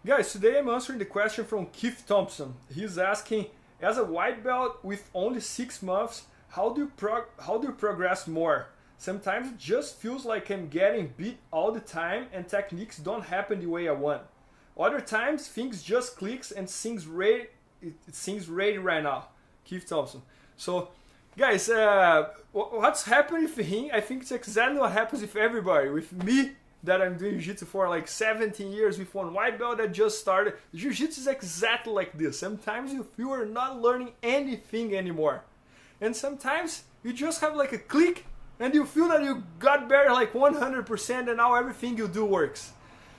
Guys, today I'm answering the question from Keith Thompson. He's asking, as a white belt with only 6 months, how do you progress more? Sometimes it just feels like I'm getting beat all the time and techniques don't happen the way I want. Other times things just clicks and it seems ready right now. Keith Thompson. So guys, what's happening with him? I think it's exactly what happens with everybody. With me, that I'm doing Jiu-Jitsu for like 17 years, with one white belt that just started. Jiu-Jitsu is exactly like this. Sometimes you feel you're not learning anything anymore. And sometimes you just have like a click and you feel that you got better like 100% and now everything you do works.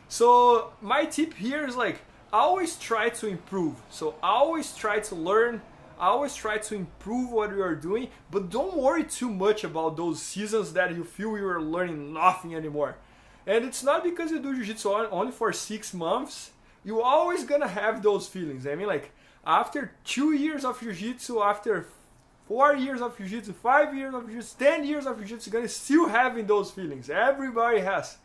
So my tip here is like, always try to improve. So always try to learn, always try to improve what you are doing, but don't worry too much about those seasons that you feel you are learning nothing anymore. And it's not because you do Jiu-Jitsu only for 6 months, you're always gonna have those feelings. I mean, like, after 2 years of Jiu-Jitsu, after 4 years of Jiu-Jitsu, 5 years of Jiu-Jitsu, 10 years of Jiu-Jitsu, you're gonna still having those feelings. Everybody has.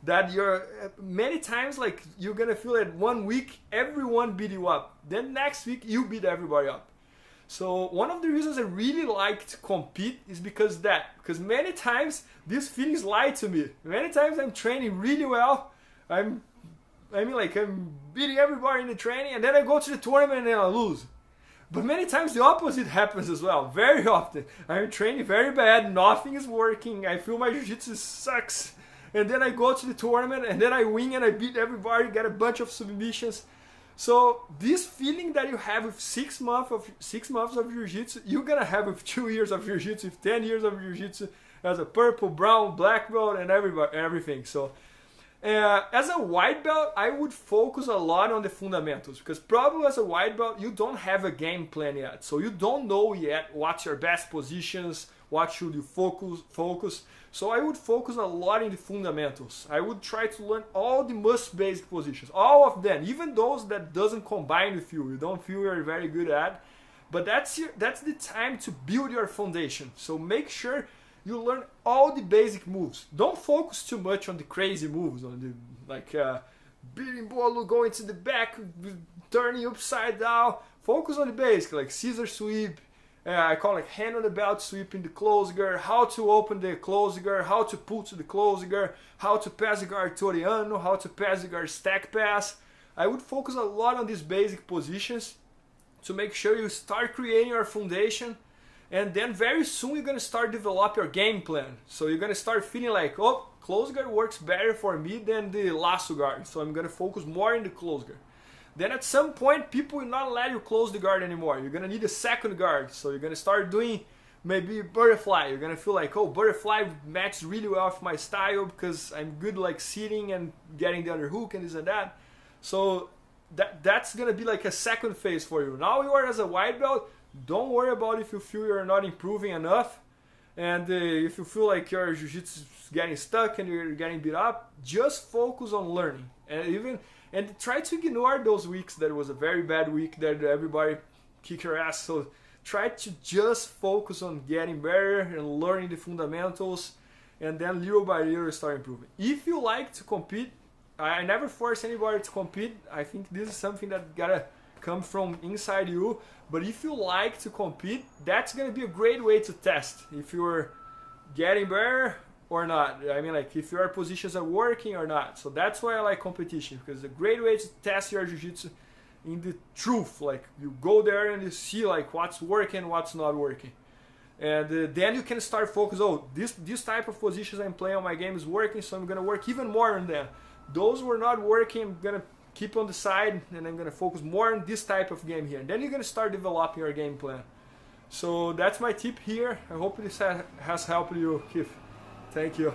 That you're, many times, like, you're gonna feel that 1 week, everyone beat you up. Then next week, you beat everybody up. So one of the reasons I really like to compete is because many times these feelings lie to me. Many times I'm training really well, I'm beating everybody in the training, and then I go to the tournament and I lose. But many times the opposite happens as well, very often. I'm training very bad, nothing is working, I feel my jiu-jitsu sucks, and then I go to the tournament and then I win and I beat everybody, get a bunch of submissions. So this feeling that you have with 6 months of Jiu-Jitsu, you're gonna have with 2 years of Jiu-Jitsu, with 10 years of Jiu-Jitsu, as a purple, brown, black belt, and everything. So as a white belt, I would focus a lot on the fundamentals, because probably as a white belt, you don't have a game plan yet. So you don't know yet what's your best positions, what should you focus. So I would focus a lot in the fundamentals. I would try to learn all the most basic positions, all of them, even those that doesn't combine with you don't feel you're very good at. But that's the time to build your foundation. So make sure you learn all the basic moves. Don't focus too much on the crazy moves, on the beating ball, going to the back, turning upside down. Focus on the basic, like scissor sweep. I call it hand on the belt sweep in the close guard, how to open the close guard, how to pull to the close guard, how to pass the guard Toriano, how to pass the guard stack pass. I would focus a lot on these basic positions to make sure you start creating your foundation, and then very soon you're going to start develop your game plan. So you're going to start feeling like, oh, close guard works better for me than the lasso guard, so I'm going to focus more in the close guard. Then at some point, people will not let you close the guard anymore. You're going to need a second guard. So you're going to start doing maybe butterfly. You're going to feel like, oh, butterfly matches really well with my style because I'm good like sitting and getting the underhook and this and that. So that's going to be like a second phase for you. Now you are as a white belt, don't worry about if you feel you're not improving enough. And if you feel like your jiu-jitsu is getting stuck and you're getting beat up, just focus on learning. And try to ignore those weeks that was a very bad week that everybody kick your ass. So try to just focus on getting better and learning the fundamentals, and then little by little start improving. If you like to compete, I never force anybody to compete. I think this is something that gotta come from inside you. But if you like to compete, that's gonna be a great way to test if you're getting better or not. I mean, like, if your positions are working or not. So that's why I like competition, because it's a great way to test your jiu-jitsu in the truth. Like, you go there and you see like what's working, what's not working. And then you can start focus, oh, this type of positions I'm playing on my game is working, so I'm gonna work even more on them. Those were not working, I'm gonna keep on the side and I'm gonna focus more on this type of game here. And then you're gonna start developing your game plan. So that's my tip here. I hope this has helped you, Keith. Thank you.